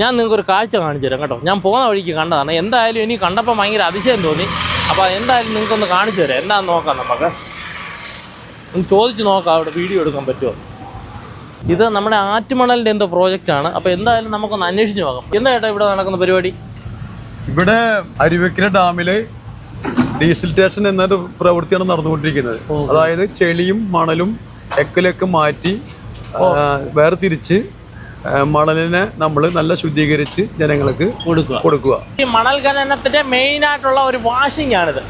ഞാൻ നിങ്ങൾക്കൊരു കാഴ്ച കാണിച്ചു തരാം കേട്ടോ. ഞാൻ പോകുന്ന വഴിക്ക് കണ്ടതാണ്. എന്തായാലും ഇനി കണ്ടപ്പോൾ ഭയങ്കര അതിശയം തോന്നി. അപ്പോൾ എന്തായാലും നിങ്ങൾക്കൊന്ന് കാണിച്ചു തരാം. എന്താണെന്ന് നോക്കാം. നമുക്ക് ഒന്ന് ചോദിച്ച് നോക്കാം അവിടെ വീഡിയോ എടുക്കാൻ പറ്റുമോ. ഇത് നമ്മുടെ ആറ്റുമണലിൻ്റെ എന്തോ പ്രോജക്റ്റാണ്. അപ്പോൾ എന്തായാലും നമുക്കൊന്ന് അന്വേഷിച്ച് നോക്കാം. എന്താ ചേട്ടാ ഇവിടെ നടക്കുന്ന പരിപാടി? ഇവിടെ അരുവിക്കര ഡാമില് ഡീസിൽറ്റേഷൻ എന്നൊരു പ്രവൃത്തിയാണ് നടന്നുകൊണ്ടിരിക്കുന്നത്. അതായത് ചെളിയും മണലും എക്കലൊക്കെ മാറ്റി വേർതിരിച്ച് മണലിനെ നമ്മൾ നല്ല ശുദ്ധീകരിച്ച് ജനങ്ങൾക്ക് കൊടുക്കുക. ഈ മണൽ ഖനനത്തിന്റെ മെയിൻ ആയിട്ടുള്ള ഒരു വാഷിംഗ് ആണിത്.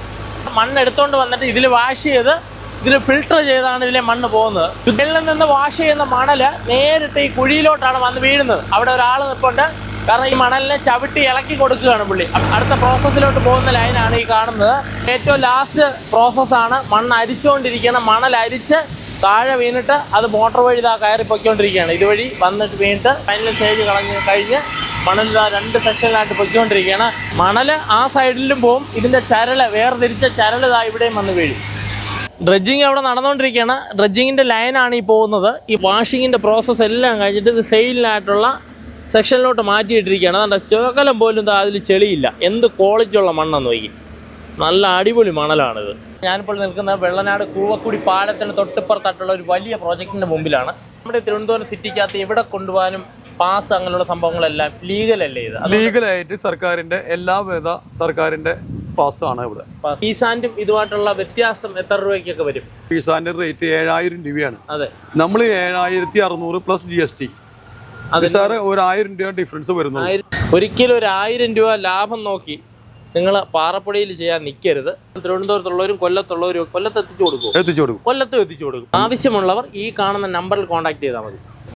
മണ്ണ് എടുത്തോണ്ട് വന്നിട്ട് ഇതിൽ വാഷ് ചെയ്ത് ഇതിൽ ഫിൽട്ടർ ചെയ്താണ് ഇതിലെ മണ്ണ് പോകുന്നത്. ഇതിൽ നിന്ന് വാഷ് ചെയ്യുന്ന മണല് നേരിട്ട് ഈ കുഴിയിലോട്ടാണ് വന്ന് വീഴുന്നത്. അവിടെ ഒരാൾ നിൽപ്പുണ്ട്. കാരണം ഈ മണലിനെ ചവിട്ടി ഇളക്കി കൊടുക്കുകയാണ് പുള്ളി. അടുത്ത പ്രോസസ്സിലോട്ട് പോകുന്ന ലൈനാണ് ഈ കാണുന്നത്. ഏറ്റവും ലാസ്റ്റ് പ്രോസസ്സാണ് മണ്ണ് അരിച്ചുകൊണ്ടിരിക്കുന്ന മണൽ അരിച്ച് താഴെ വീണിട്ട് അത് മോട്ടോർ വഴി ഇതാ കയറി പൊയ്ക്കൊണ്ടിരിക്കുകയാണ്. ഇതുവഴി വന്നിട്ട് വീണിട്ട് ഫൈനൽ സ്റ്റേജ് കഴിഞ്ഞ് മണൽ ഇതാ 2 സെക്ഷനിലായിട്ട് പൊയ്ക്കൊണ്ടിരിക്കുകയാണ്. മണൽ ആ സൈഡിലും പോവും. ഇതിൻ്റെ ചരല് വേർതിരിച്ച ചരല് ഇതാ ഇവിടെയും വന്ന് വീഴും. ഡ്രഡ്ജിങ് അവിടെ നടന്നുകൊണ്ടിരിക്കുകയാണ്. ഡ്രഡ്ജിങ്ങിൻ്റെ ലൈനാണ് ഈ പോകുന്നത്. ഈ വാഷിങ്ങിൻ്റെ പ്രോസസ്സ് എല്ലാം കഴിഞ്ഞിട്ട് ഇത് സെയിലിനായിട്ടുള്ള സെക്ഷനിലോട്ട് മാറ്റിയിട്ടിരിക്കുകയാണ്. അതുകൊണ്ട് ശകലം പോലും അതിൽ ചെളിയില്ല. എന്ത് ക്വാളിറ്റി ഉള്ള മണ്ണെന്ന് നോക്കി. നല്ല അടിപൊളി മണലാണിത്. ഞാനിപ്പോൾ നിൽക്കുന്ന വെള്ളനാട് കൂവക്കുടി പാലത്തിന് തൊട്ടിപ്പുറത്തായിട്ടുള്ള ഒരു വലിയ പ്രോജക്റ്റിൻ്റെ മുമ്പിലാണ്. നമ്മുടെ തിരുവനന്തപുരം സിറ്റിക്കകത്ത് എവിടെ കൊണ്ടുപോകാനും പാസ് അങ്ങനെയുള്ള സംഭവങ്ങളെല്ലാം ലീഗലല്ലേ ഇത്? ലീഗലായിട്ട് സർക്കാരിൻ്റെ പാസ്സാണ് ഇവിടെ. ഫീസാൻഡും ഇതുമായിട്ടുള്ള വ്യത്യാസം എത്ര രൂപയ്ക്കൊക്കെ വരും? ഫീസാൻ്റെ റേറ്റ് 7000 രൂപയാണ്. അതെ, നമ്മൾ 7600 പ്ലസ് GST. അത് സാറ് 1000 രൂപ ഡിഫറൻസ് വരുന്നു. ഒരിക്കലും ഒരു 1000 രൂപ ലാഭം നോക്കി നിങ്ങൾ പാറപ്പൊടിയിൽ ചെയ്യാൻ നിൽക്കരുത്. തിരുവനന്തപുരത്തുള്ളവരും കൊല്ലത്തുള്ളവരും കൊല്ലത്ത് എത്തിച്ചു കൊടുക്കും. കൊല്ലത്തും എത്തിച്ചു കൊടുക്കും. ആവശ്യമുള്ളവർ ഈ കാണുന്ന നമ്പറിൽ കോൺടാക്ട് ചെയ്താൽ മതി.